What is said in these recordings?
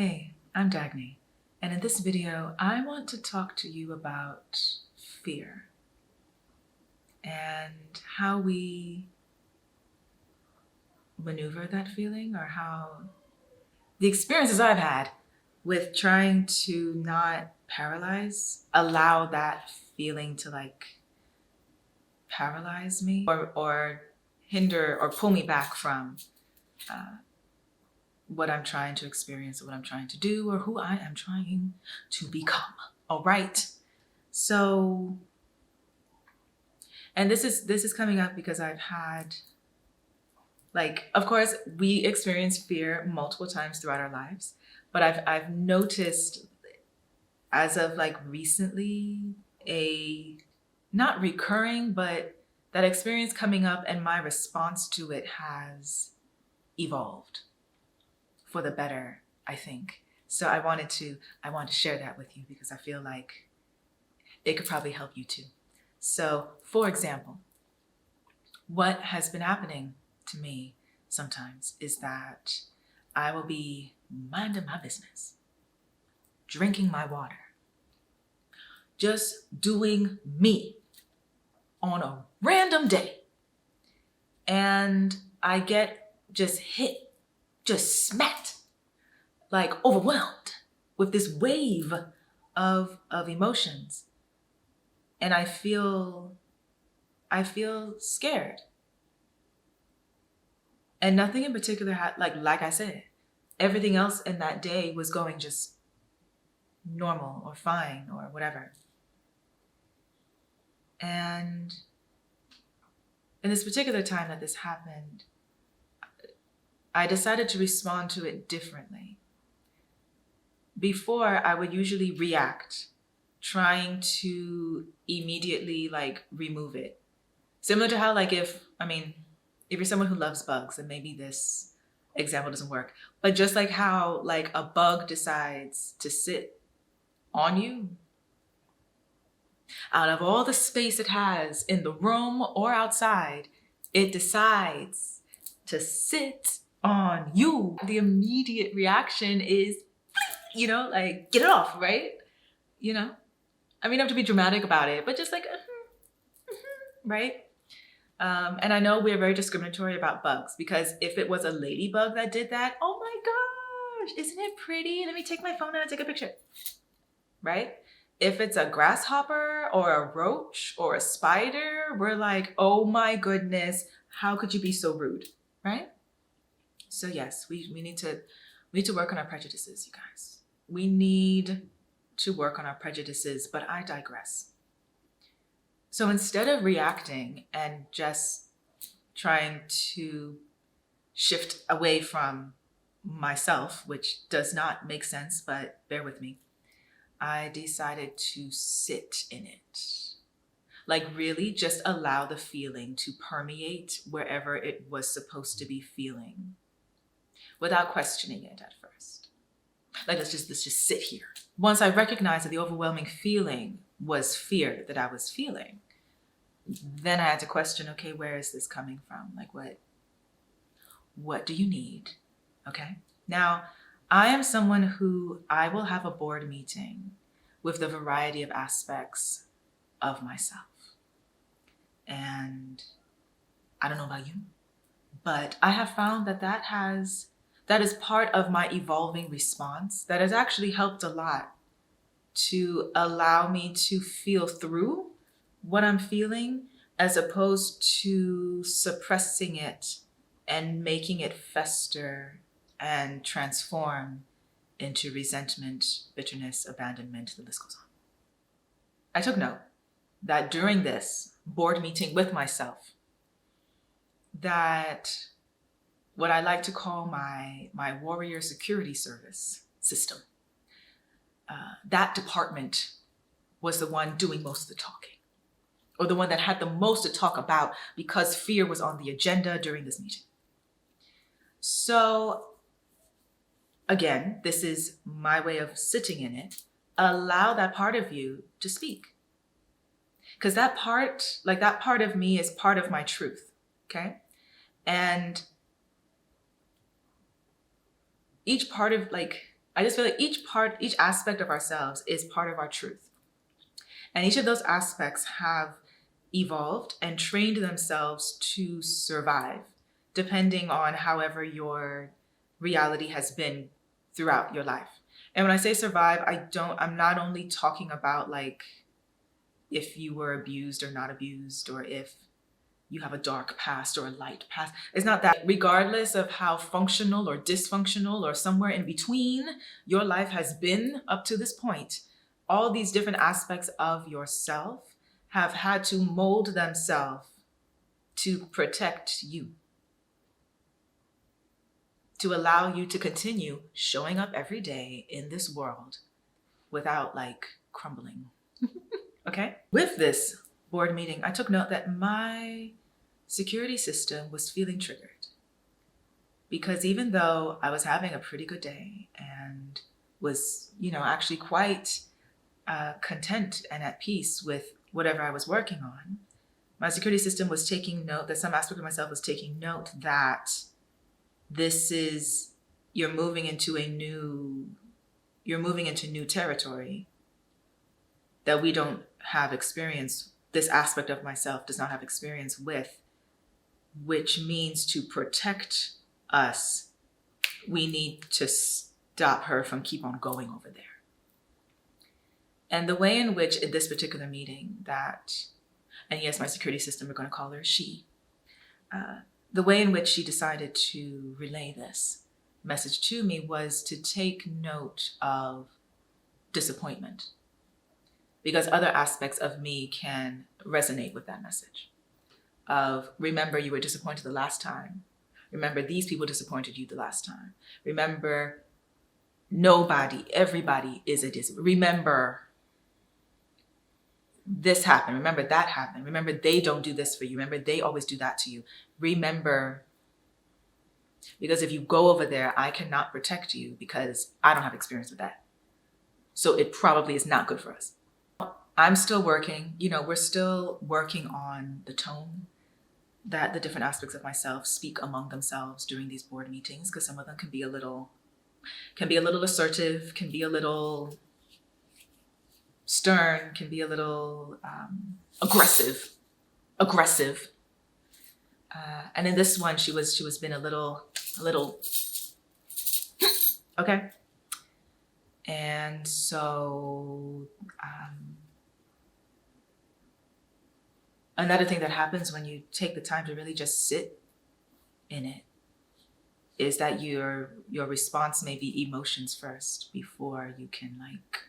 Hey, I'm Dagny, and in this video, I want to talk to you about fear and how we maneuver that feeling, or how the experiences I've had with trying to not allow that feeling to paralyze me or hinder or pull me back from what I'm trying to experience, or what I'm trying to do, or who I am trying to become. All right. So, and this is coming up because I've had, of course, we experience fear multiple times throughout our lives, but I've noticed as of recently a not recurring, but that experience coming up, and my response to it has evolved for the better, I think. So I wanted to share that with you because I feel like it could probably help you too. So, for example, what has been happening to me sometimes is that I will be minding my business, drinking my water, just doing me on a random day. And I get just hit, just smacked, overwhelmed with this wave of emotions. And I feel scared. And nothing in particular had, like I said, everything else in that day was going just normal or fine or whatever. And in this particular time that this happened, I decided to respond to it differently. Before, I would usually react, trying to immediately remove it. Similar to how if you're someone who loves bugs, then maybe this example doesn't work. But just like how a bug decides to sit on you, out of all the space it has in the room or outside, it decides to sit on you. The immediate reaction is, get it off, right? You don't have to be dramatic about it, but just right? And I know we're very discriminatory about bugs, because if it was a ladybug that did that, oh my gosh, isn't it pretty? Let me take my phone out and take a picture, right? If it's a grasshopper or a roach or a spider, we're like, oh my goodness, how could you be so rude, right? So yes, we need to work on our prejudices, you guys. We need to work on our prejudices, but I digress. So instead of reacting and just trying to shift away from myself, which does not make sense, but bear with me, I decided to sit in it. Really just allow the feeling to permeate wherever it was supposed to be feeling, without questioning it at first. Let's just sit here. Once I recognized that the overwhelming feeling was fear that I was feeling, then I had to question, okay, where is this coming from? What do you need? Okay. Now, I am someone who I will have a board meeting with the variety of aspects of myself. And I don't know about you, but I have found that is part of my evolving response that has actually helped a lot to allow me to feel through what I'm feeling, as opposed to suppressing it and making it fester and transform into resentment, bitterness, abandonment, the list goes on. I took note that during this board meeting with myself, that what I like to call my warrior security service system, that department was the one doing most of the talking, or the one that had the most to talk about, because fear was on the agenda during this meeting. So again, this is my way of sitting in it. Allow that part of you to speak. Because that part of me is part of my truth, okay? And each part of, I just feel like each aspect of ourselves is part of our truth. And each of those aspects have evolved and trained themselves to survive, depending on however your reality has been throughout your life. And when I say survive, I'm not only talking about like if you were abused or not abused, or if you have a dark past or a light past. It's not that. Regardless of how functional or dysfunctional or somewhere in between your life has been up to this point, all these different aspects of yourself have had to mold themselves to protect you, to allow you to continue showing up every day in this world without like crumbling. Okay? With this board meeting, I took note that my security system was feeling triggered, because even though I was having a pretty good day and was, actually quite content and at peace with whatever I was working on, my security system was taking note that some aspect of myself was taking note that you're moving into new territory that we don't have experience. This aspect of myself does not have experience with, which means to protect us, we need to stop her from keep on going over there. And the way in which in this particular meeting and yes, my security system, we're going to call her she, the way in which she decided to relay this message to me was to take note of disappointment, because other aspects of me can resonate with that message of, remember, you were disappointed the last time. Remember, these people disappointed you the last time. Remember, everybody is a disappointment. Remember, this happened. Remember, that happened. Remember, they don't do this for you. Remember, they always do that to you. Remember, because if you go over there, I cannot protect you because I don't have experience with that. So it probably is not good for us. I'm still working, we're still working on the tone that the different aspects of myself speak among themselves during these board meetings, because some of them can be a little assertive, can be a little stern, can be a little aggressive. And in this one, she was been a little okay. And so another thing that happens when you take the time to really just sit in it is that your response may be emotions first before you can like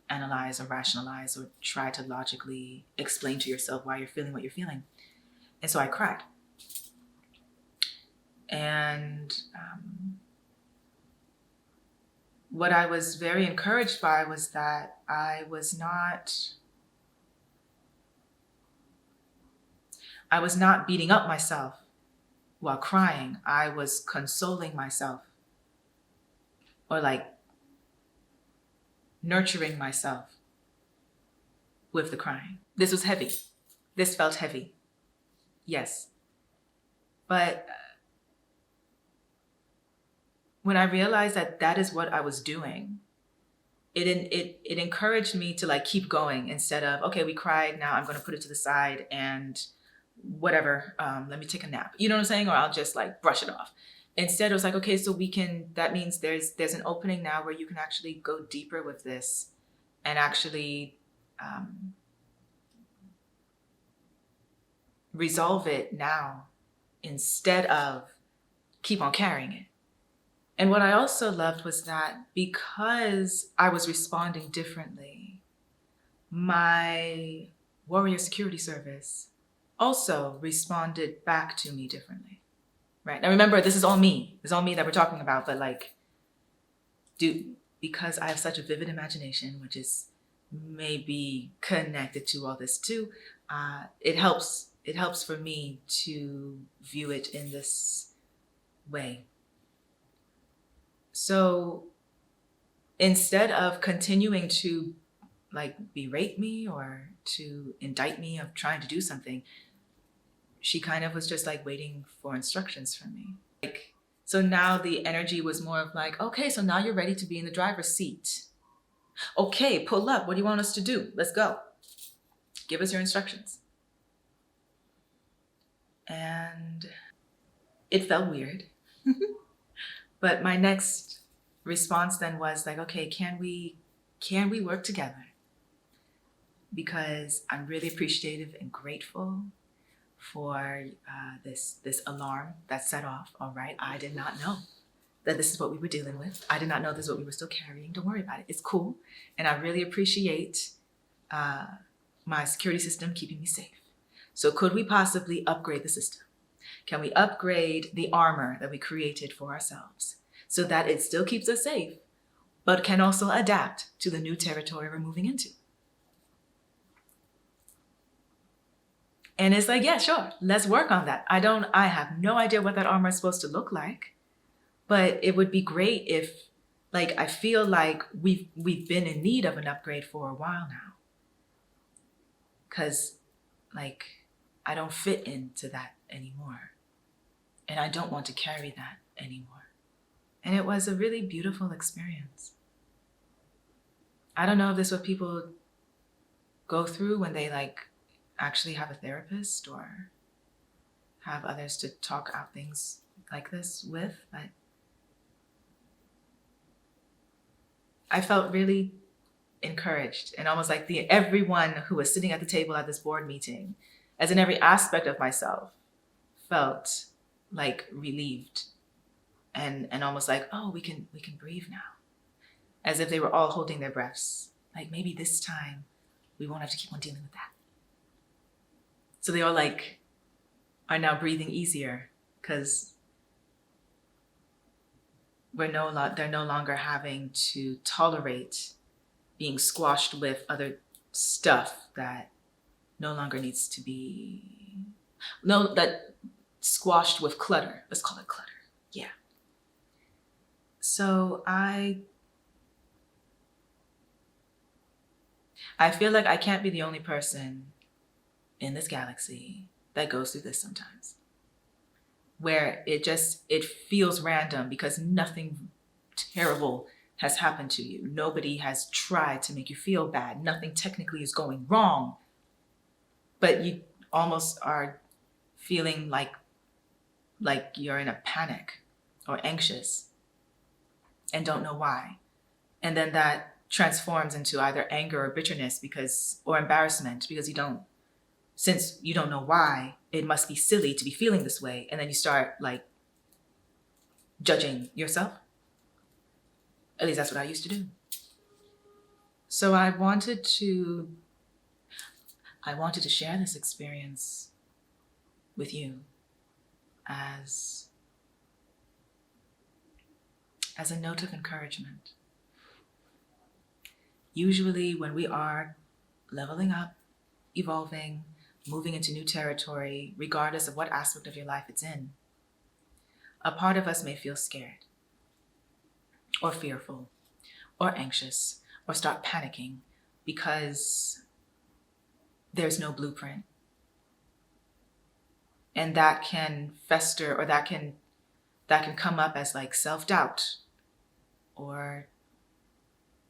analyze or rationalize or try to logically explain to yourself why you're feeling what you're feeling. And so I cried. And what I was very encouraged by was that I was not beating up myself while crying. I was consoling myself, or like nurturing myself with the crying. This was heavy. This felt heavy. Yes. But when I realized that that is what I was doing, it encouraged me to like keep going instead of, okay, we cried, now I'm going to put it to the side and whatever, let me take a nap. You know what I'm saying? Or I'll just like brush it off. Instead, it was like, okay, so that means there's an opening now where you can actually go deeper with this and actually resolve it now instead of keep on carrying it. And what I also loved was that because I was responding differently, my warrior security service also responded back to me differently. Right. Now remember, this is all me. It's all me that we're talking about, but like, because I have such a vivid imagination, which is maybe connected to all this too, it helps for me to view it in this way. So instead of continuing to like berate me or to indict me of trying to do something, she kind of was just like waiting for instructions from me. Like So now the energy was more of like, okay, so now you're ready to be in the driver's seat. Okay, pull up. What do you want us to do? Let's go. Give us your instructions. And it felt weird. But my next response then was like, okay, can we work together? Because I'm really appreciative and grateful for this alarm that set off. All right, I did not know that this is what we were dealing with. I did not know this is what we were still carrying. Don't worry about it. It's cool. And I really appreciate my security system keeping me safe. So could we possibly upgrade the system? Can we upgrade the armor that we created for ourselves so that it still keeps us safe, but can also adapt to the new territory we're moving into? And it's like, yeah, sure, let's work on that. I have no idea what that armor is supposed to look like, but it would be great if, like, I feel like we've been in need of an upgrade for a while now. 'Cause, like, I don't fit into that anymore. And I don't want to carry that anymore. And it was a really beautiful experience. I don't know if this is what people go through when they like actually have a therapist or have others to talk out things like this with, but I felt really encouraged and almost like everyone who was sitting at the table at this board meeting, as in every aspect of myself, felt like relieved and almost like, oh, we can breathe now. As if they were all holding their breaths. Like maybe this time we won't have to keep on dealing with that. So they all like are now breathing easier because they're no longer having to tolerate being squashed with other stuff that no longer needs to be, that squashed with clutter. Let's call it clutter. Yeah. So I feel like I can't be the only person in this galaxy that goes through this sometimes. Where it feels random because nothing terrible has happened to you. Nobody has tried to make you feel bad. Nothing technically is going wrong. But you almost are feeling like you're in a panic or anxious and don't know why. And then that transforms into either anger or bitterness or embarrassment because since you don't know why, it must be silly to be feeling this way. And then you start like judging yourself. At least that's what I used to do. So I wanted to share this experience with you as a note of encouragement. Usually when we are leveling up, evolving, moving into new territory, regardless of what aspect of your life it's in, a part of us may feel scared or fearful or anxious or start panicking because there's no blueprint. And that can fester or that can come up as like self-doubt or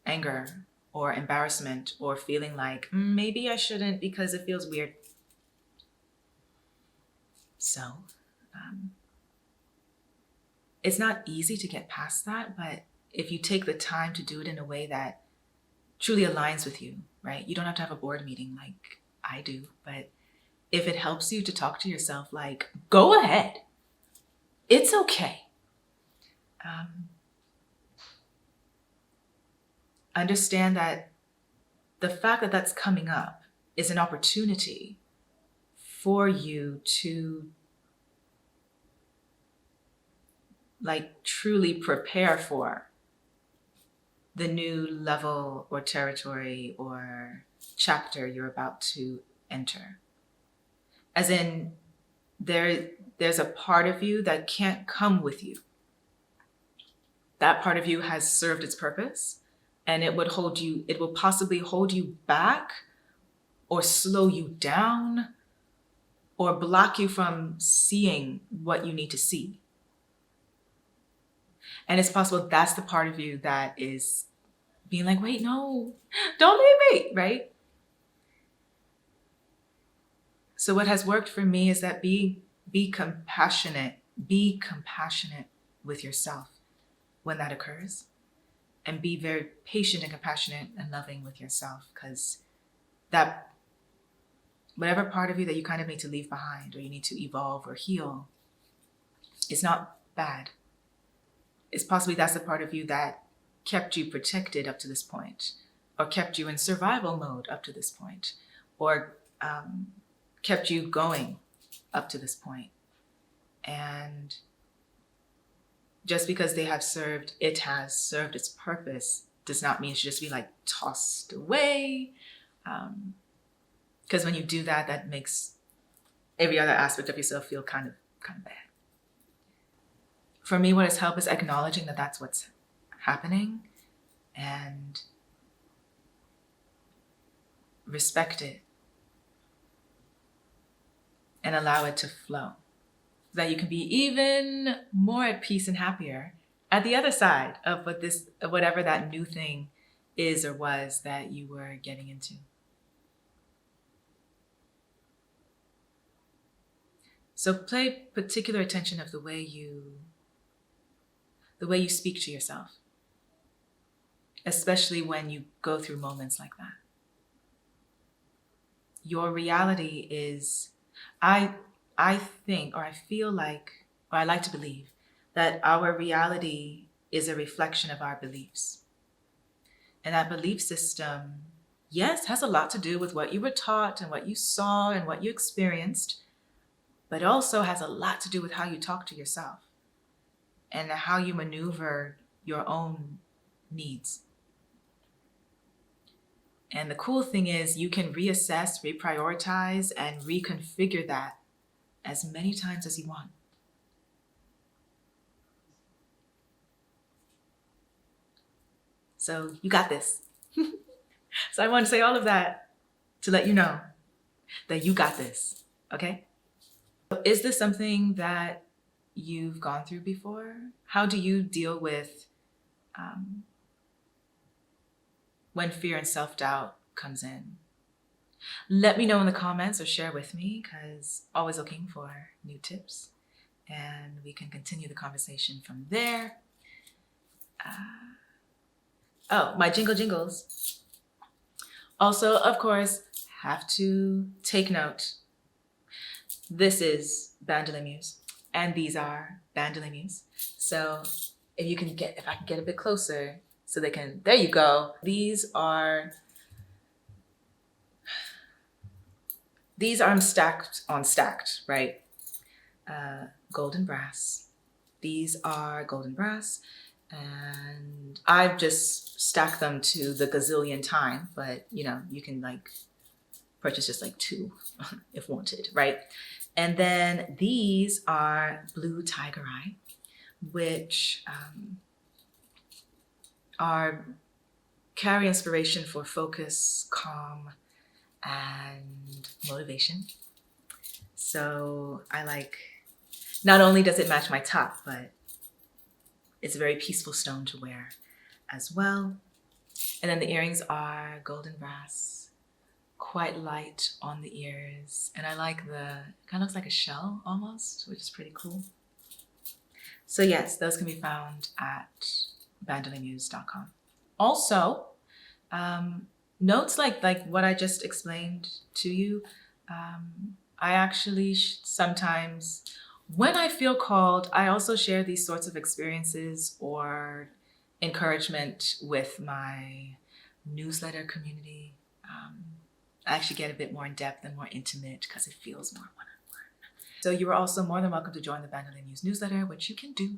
anger or embarrassment or feeling like maybe I shouldn't because it feels weird. So it's not easy to get past that, but if you take the time to do it in a way that truly aligns with you, right? You don't have to have a board meeting like I do, but if it helps you to talk to yourself, like, go ahead. It's okay. Understand that the fact that that's coming up is an opportunity for you to like truly prepare for the new level or territory or chapter you're about to enter. As in, there's a part of you that can't come with you. That part of you has served its purpose, and it will possibly hold you back or slow you down or block you from seeing what you need to see. And it's possible that's the part of you that is being like, wait, no, don't leave me, right? So what has worked for me is that be compassionate with yourself when that occurs, and be very patient and compassionate and loving with yourself, because that whatever part of you that you kind of need to leave behind or you need to evolve or heal, it's not bad. It's possibly that's the part of you that kept you protected up to this point, or kept you in survival mode up to this point, or kept you going up to this point. And just because it has served its purpose does not mean it should just be like tossed away. Because when you do that, that makes every other aspect of yourself feel kind of bad. For me, what has helped is acknowledging that that's what's happening and respect it and allow it to flow, so that you can be even more at peace and happier at the other side of whatever that new thing is or was that you were getting into. So pay particular attention of the way you speak to yourself, especially when you go through moments like that. Your reality is, I think, or I feel like, or I like to believe that our reality is a reflection of our beliefs. And that belief system, yes, has a lot to do with what you were taught and what you saw and what you experienced, but it also has a lot to do with how you talk to yourself and how you maneuver your own needs. And the cool thing is you can reassess, reprioritize, and reconfigure that as many times as you want. So you got this. So I want to say all of that to let you know that you got this, okay? Is this something that you've gone through before? How do you deal with when fear and self-doubt comes in? Let me know in the comments or share with me, because always looking for new tips, and we can continue the conversation from there. My jingles. Also, of course, have to take note. This is Bandolin Muse, and these are Bandolin Muse. So if I can get a bit closer so they can, there you go. These are stacked on stacked, right? Golden brass. These are golden brass, and I've just stacked them to the gazillion time, but you can like purchase just like 2 if wanted, right? And then these are blue tiger eye, which carry inspiration for focus, calm, and motivation. So I like, not only does it match my top, but it's a very peaceful stone to wear as well. And then the earrings are golden brass, quite light on the ears. And I like kind of looks like a shell almost, which is pretty cool. So yes, those can be found at bandolinmuse.com. Also, notes like what I just explained to you, I actually sometimes, when I feel called, I also share these sorts of experiences or encouragement with my newsletter community. I actually get a bit more in depth and more intimate because it feels more one-on-one. So you are also more than welcome to join the Bandolin Muse newsletter, which you can do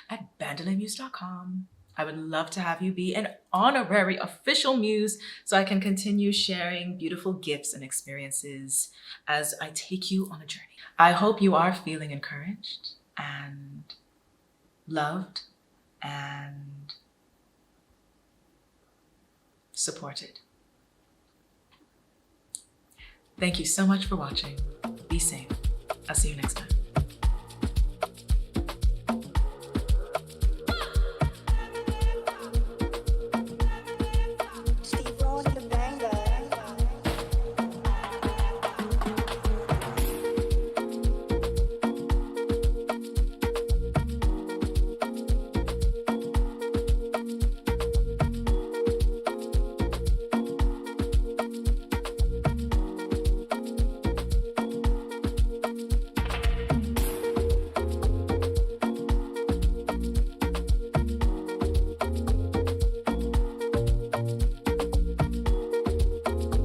at bandolinmuse.com. I would love to have you be an honorary official muse so I can continue sharing beautiful gifts and experiences as I take you on a journey. I hope you are feeling encouraged and loved and supported. Thank you so much for watching. Be safe. I'll see you next time.